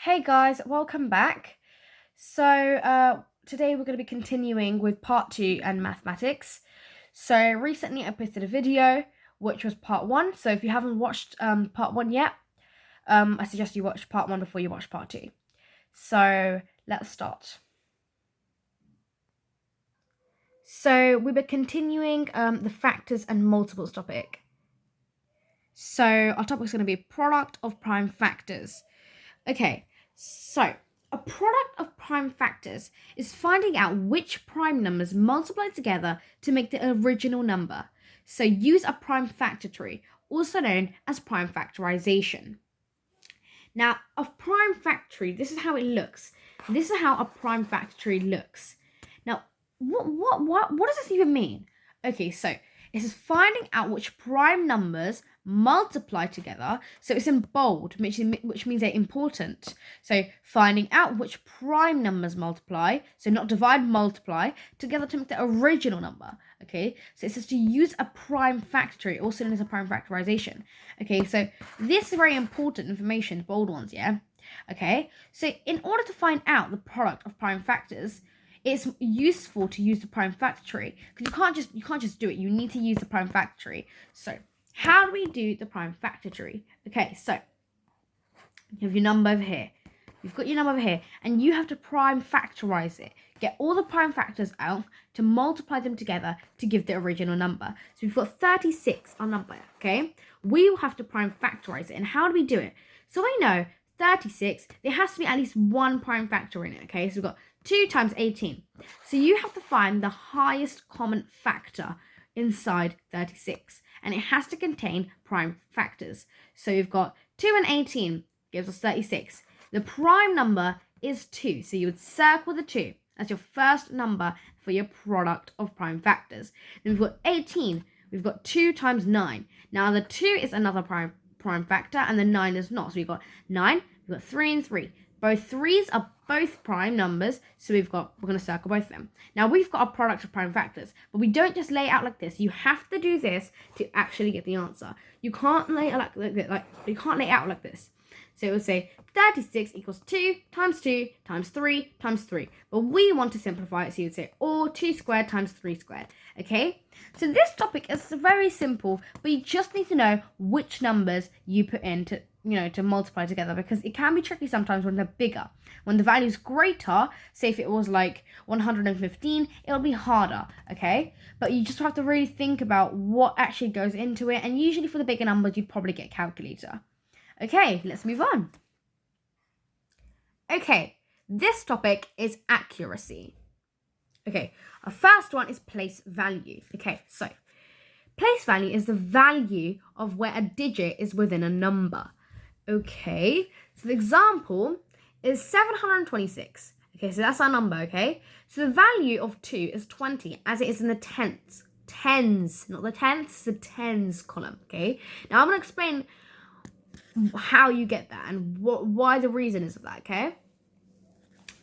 Hey guys, welcome back. Today we're going to be continuing with part 2 and mathematics. So recently I posted a video which was part 1. So if you haven't watched part 1 yet, I suggest you watch part 1 before you watch part 2. So let's start. So we were continuing the factors and multiples topic. So our topic is going to be product of prime factors. Okay, so a product of prime factors is finding out which prime numbers multiply together to make the original number. So use a prime factor tree, also known as prime factorization. Now, a prime factor tree, this is how it looks. This is how a prime factor tree looks. Now, what does this even mean? Okay, so this is finding out which prime numbers multiply together. So it's in bold, which means they're important. So finding out which prime numbers multiply, so not divide, multiply together to make the original number. Okay, so it says to use a prime factor, also known as a prime factorization. Okay, so this is very important information, bold ones, yeah? Okay, so in order to find out the product of prime factors, it's useful to use the prime factor tree because you can't just do it. You need to use the prime factor tree. So how do we do the prime factor tree? Okay, so you have your number over here. You've got your number over here, and you have to prime factorize it. Get all the prime factors out to multiply them together to give the original number. So we've got 36, our number, okay? We will have to prime factorize it. And how do we do it? So we know 36, there has to be at least one prime factor in it, okay? So we've got 2 times 18. So you have to find the highest common factor inside 36. And it has to contain prime factors. So you've got 2 and 18 gives us 36. The prime number is 2. So you would circle the 2 as your first number for your product of prime factors. Then we've got 18. We've got 2 times 9. Now the 2 is another prime factor and the 9 is not. So we've got 9, we've got 3 and 3. Both 3's are both prime numbers, so we're going to circle both of them. Now we've got a product of prime factors, but we don't just lay it out like this. You have to do this to actually get the answer. You can't lay it you can't lay it out like this. So it will say 36 equals 2 times 2 times 3 times 3. But we want to simplify it, so you would say or 2 squared times 3 squared. Okay? So this topic is very simple, but you just need to know which numbers you put in to multiply together, because it can be tricky sometimes when they're bigger. When the value is greater, say if it was like 115, it'll be harder, okay? But you just have to really think about what actually goes into it, and usually for the bigger numbers, you'd probably get a calculator. Okay, let's move on. Okay, this topic is accuracy. Okay, our first one is place value. Okay, so place value is the value of where a digit is within a number. Okay, so the example is 726. Okay, so that's our number, okay? So the value of 2 is 20, as it is in the tens. Tens, not the tenths, the tens column, okay? Now I'm going to explain how you get that and why the reason is of that, okay?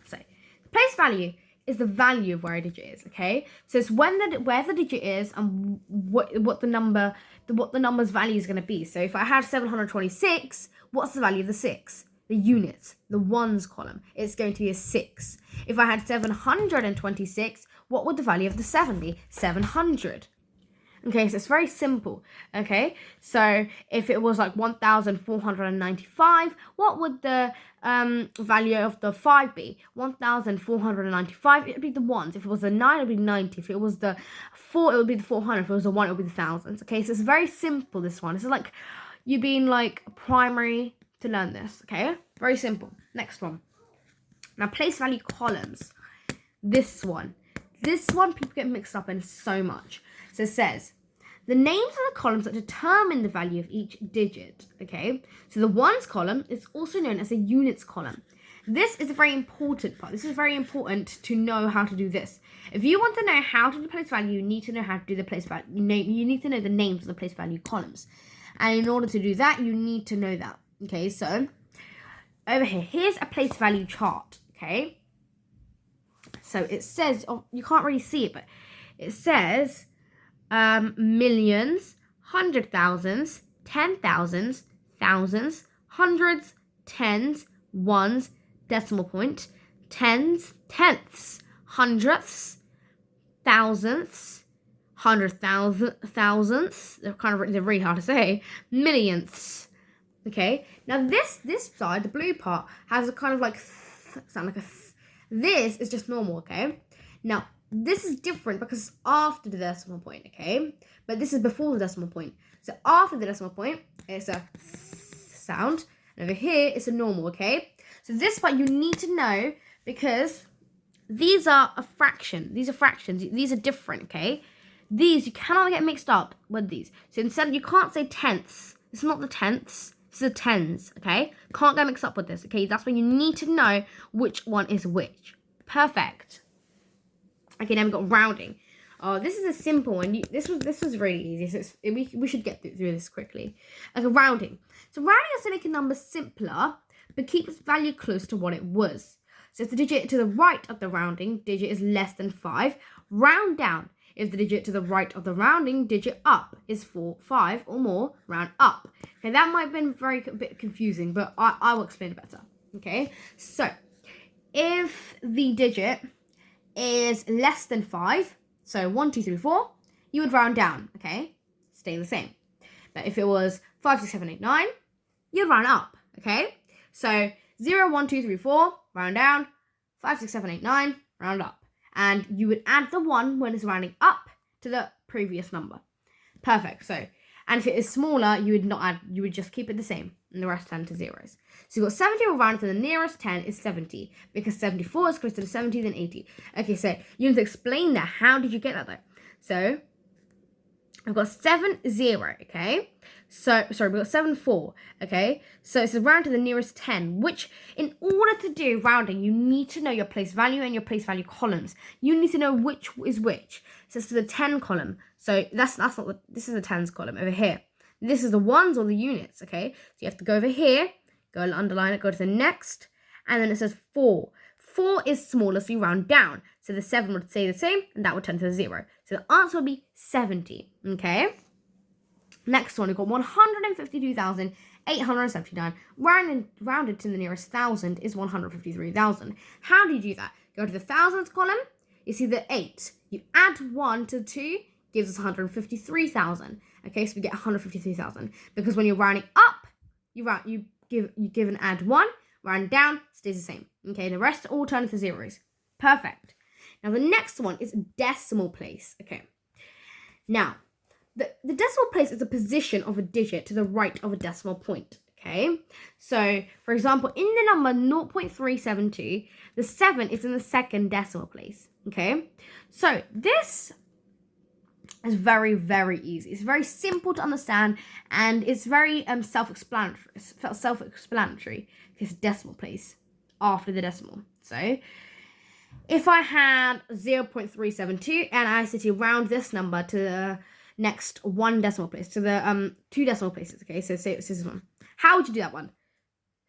So the place value is the value of where a digit is, okay? So it's where the digit is and what the number's value is going to be. So if I had 726, what's the value of the 6? The units, the ones column. It's going to be a 6. If I had 726, what would the value of the 7 be? 700. Okay, so it's very simple, okay? So if it was like 1,495, what would the value of the 5 be? 1,495, it would be the ones. If it was a 9, it would be 90. If it was the 4, it would be the 400. If it was a 1, it would be the thousands, okay? So it's very simple, this one. It's like you being like primary to learn this, okay? Very simple. Next one. Now, place value columns. This one people get mixed up in so much. So it says the names of the columns that determine the value of each digit, okay? So the ones column is also known as a units column. This is a very important part. This is very important to know how to do this. If you want to know how to do place value, you need to know how to do the place value. You need to know the names of the place value columns. And in order to do that, you need to know that. Okay, so over here, here's a place value chart, okay? So it says, you can't really see it, but it says millions, 100,000s, 10,000s, thousands, hundreds, tens, ones, decimal point, tens, tenths, hundredths, thousandths, thousandths, they're really hard to say, millionths. Okay, now this side, the blue part, has a kind of like sound like a this is just normal, okay? Now this is different because it's after the decimal point, okay? But this is before the decimal point. So after the decimal point, it's a sound, and over here it's a normal, okay? So this part you need to know because these are a fraction. These are fractions. These are different, okay? These you cannot get mixed up with these. So instead, you can't say tenths. It's not the tenths. It's the tens, okay? Can't get mixed up with this, okay? That's when you need to know which one is which. Perfect. Okay, now we've got rounding. Oh, this is a simple one. This was really easy. So we should get through this quickly. Okay, rounding. So rounding is to make a number simpler, but keep its value close to what it was. So if the digit to the right of the rounding digit is less than 5, round down. If the digit to the right of the rounding digit up is 4, 5 or more, round up. Okay, that might have been a bit confusing, but I will explain it better. Okay, so if the digit is less than 5, so 1, 2, 3, 4, you would round down, okay? Stay the same. But if it was 5, 6, 7, 8, 9, you'd round up, okay? So 0, 1, 2, 3, 4, round down, 5, 6, 7, 8, 9, round up. And you would add the 1 when it's rounding up to the previous number. Perfect. So, and if it is smaller, you would not add, you would just keep it the same, and the rest turn to zeros. So you've got 70 will round to the nearest 10 is 70, because 74 is closer to 70 than 80. Okay, so you need to explain that. How did you get that though? So I've got 7, 0, okay? So, sorry, we've got 7, 4, okay? So it's a round to the nearest 10, which in order to do rounding, you need to know your place value and your place value columns. You need to know which is which. So it's to the 10 column. So that's not what, this is the tens column over here. This is the ones or the units, okay? So you have to go over here, go and underline it, go to the next, and then it says 4. 4 is smaller, so you round down. So the 7 would stay the same, and that would turn to a 0. So the answer would be 70, okay? Next one, we've got 152,879. Rounded to the nearest 1,000 is 153,000. How do you do that? Go to the thousands column, you see the 8. You add 1 to 2, gives us 153,000. Okay, so we get 153,000. Because when you're rounding up, you give and add 1, round down, stays the same. Okay, the rest all turn into zeros. Perfect. Now the next one is decimal place. Okay. Now, the decimal place is the position of a digit to the right of a decimal point. Okay. So, for example, in the number 0.372, the 7 is in the second decimal place. Okay. So this is very, very easy. It's very simple to understand, and it's very self-explanatory. It's decimal place after the decimal. So if I had 0.372 and I said to round this number to the next one decimal place, to the 2 decimal places, okay, so say this one. How would you do that one?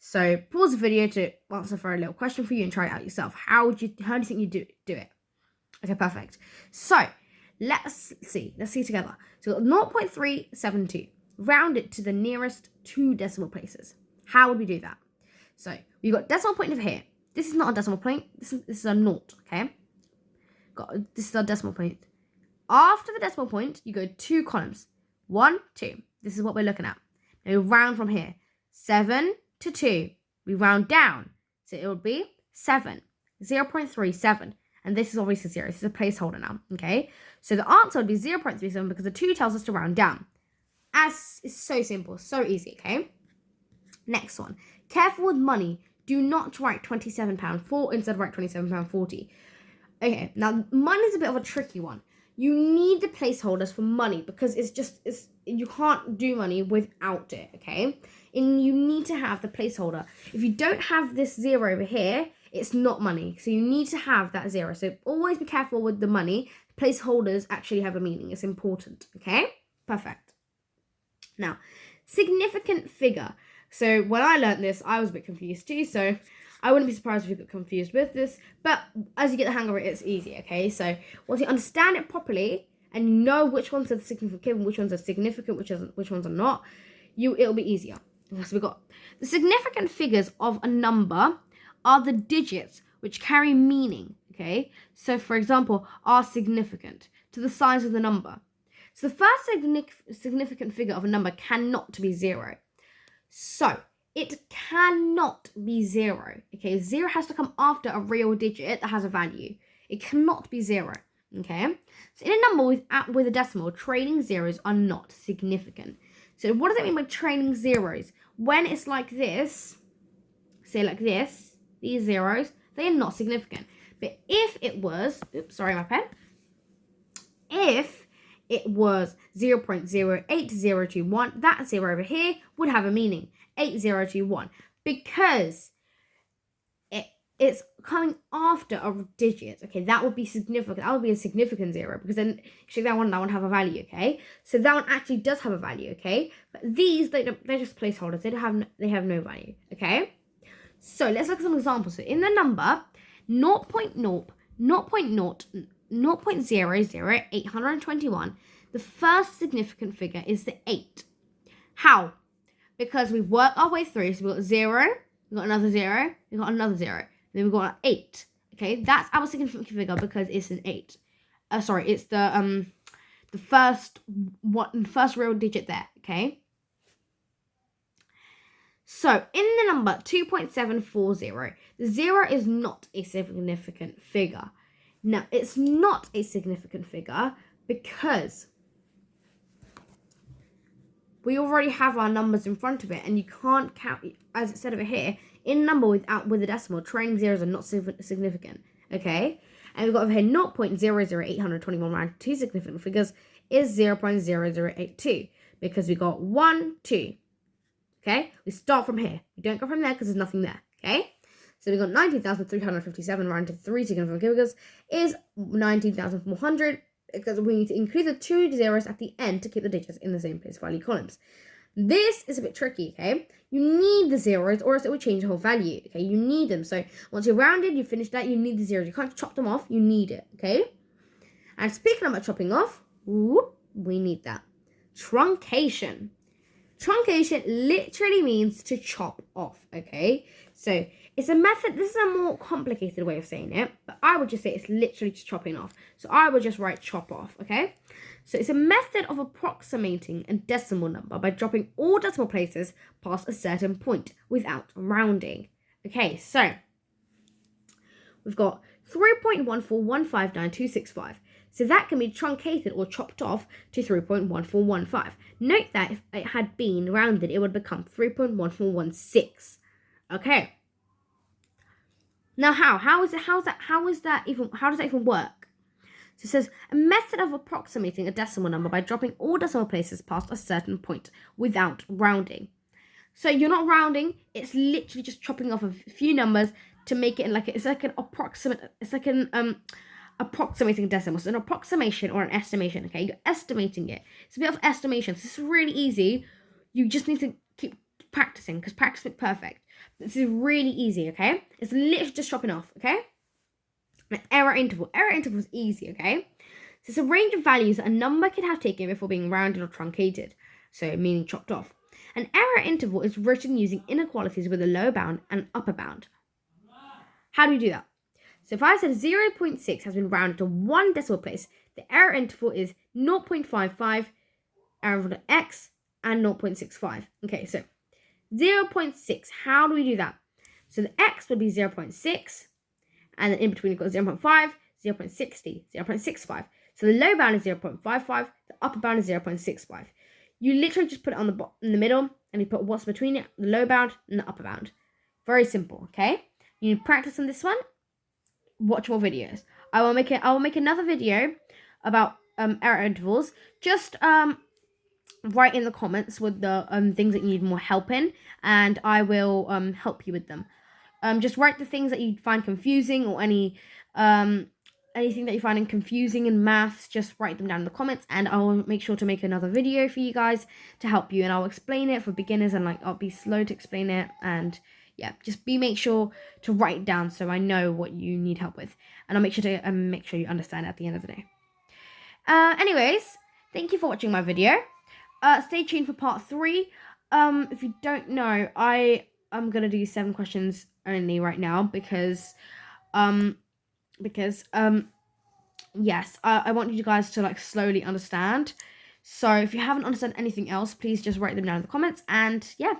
So pause the video to answer for a little question for you and try it out yourself. How do you think you do it? Okay, perfect. So let's see together. So 0.372, round it to the nearest 2 decimal places. How would we do that? So we've got decimal point over here. This is not a decimal point. This is a naught, okay? This is our decimal point. After the decimal point, you go 2 columns. 1, 2. This is what we're looking at. Now we round from here. 7 to 2. We round down. So it would be 7. 0.37. And this is obviously 0. This is a placeholder now, okay? So the answer would be 0.37 because the 2 tells us to round down. It's so simple, so easy, okay? Next one. Careful with money. Do not write £27.4 instead of write £27.40. Okay, now money is a bit of a tricky one. You need the placeholders for money because you can't do money without it, okay? And you need to have the placeholder. If you don't have this 0 over here, it's not money. So you need to have that 0. So always be careful with the money. Placeholders actually have a meaning. It's important, okay? Perfect. Now, significant figure. So when I learned this, I was a bit confused too. So I wouldn't be surprised if you got confused with this. But as you get the hang of it, it's easy, okay? So once you understand it properly and you know which ones are significant, which ones are significant, which ones are not, it'll be easier. So we've got the significant figures of a number are the digits which carry meaning, okay? So, for example, are significant to the size of the number. So the first significant figure of a number cannot be 0. So it cannot be 0, okay? 0 has to come after a real digit that has a value. It cannot be 0, okay? So in a number with a decimal, trailing zeros are not significant. So what does it mean by trailing zeros? When it's like this, say like this, these zeros, they are not significant. But if it was, oops, sorry, my pen. If it was 0.08021, that 0 over here would have a meaning, 8021, because it's coming after a digit. Okay, that would be significant. That would be a significant 0, because then actually that one have a value. Okay, so that one actually does have a value. Okay, but these they're just placeholders. They have no value. Okay, so let's look at some examples. So in the number 0.00821, the first significant figure is the 8. How? Because we work our way through. So we've got 0, we've got another 0, we've got another 0, then we've got an 8. Okay, that's our significant figure because it's an 8. It's the first real digit there. Okay. So in the number 2.740, the 0 is not a significant figure. Now, it's not a significant figure because we already have our numbers in front of it, and you can't count, as it said over here, in a number with a decimal, trailing zeros are not significant, okay? And we've got over here 0.00821 round to two significant figures is 0.0082, because we got 1, 2, okay? We start from here. We don't go from there because there's nothing there, okay? So we've got 19,357 round to three significant figures is 19,400, because we need to include the 2 zeros at the end to keep the digits in the same place value columns. This is a bit tricky, okay? You need the zeros or else it will change the whole value, okay? You need them. So once you're rounded, you finish that, you need the zeros. You can't chop them off, you need it, okay? And speaking about chopping off, we need that. Truncation. Truncation literally means to chop off, okay? So it's a method, this is a more complicated way of saying it, but I would just say it's literally just chopping off. So I would just write chop off, okay? So it's a method of approximating a decimal number by dropping all decimal places past a certain point without rounding. Okay, so we've got 3.14159.265. So that can be truncated or chopped off to 3.1415. Note that if it had been rounded, it would become 3.1416. Okay. Now how does that even work? So it says a method of approximating a decimal number by dropping all decimal places past a certain point without rounding. So you're not rounding, it's literally just chopping off a few numbers to make it approximating decimal. So an approximation or an estimation, okay? You're estimating it. It's a bit of estimation. So this is really easy. You just need to keep practicing, because practice makes perfect. This is really easy, okay? It's literally just chopping off, okay? An error interval. Error interval is easy, okay? So it's a range of values that a number can have taken before being rounded or truncated, so meaning chopped off. An error interval is written using inequalities with a lower bound and upper bound. How do we do that? So if I said 0.6 has been rounded to one decimal place, the error interval is 0.55, error interval x, and 0.65. Okay, so 0.6, how do we do that? So the x would be 0.6, and then in between you've got 0.5, 0.60, 0.65. So the low bound is 0.55, the upper bound is 0.65. You literally just put it on in the middle, and you put what's between it, the low bound and the upper bound. Very simple, okay? You need practice on this one. Watch more videos. I will make another video about error intervals. Just write in the comments with the things that you need more help in, and I will help you with them. Just write the things that you find confusing, or anything that you find confusing in maths. Just write them down in the comments, and I will make sure to make another video for you guys to help you, and I'll explain it for beginners, and I'll be slow to explain it, and yeah, just make sure to write it down so I know what you need help with, and I'll make sure to make sure you understand at the end of the day. Anyways, thank you for watching my video. Stay tuned for part 3. if you don't know, I am gonna do 7 questions only right now um because yes, I want you guys to like slowly understand. So if you haven't understood anything else, please just write them down in the comments, and yeah,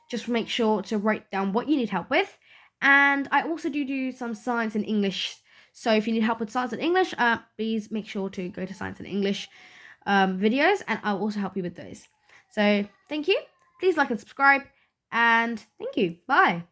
just make sure to write down what you need help with. And I also do some science and English. So if you need help with science and English, please make sure to go to science and English videos, and I'll also help you with those. So thank you. Please like and subscribe, and thank you. Bye.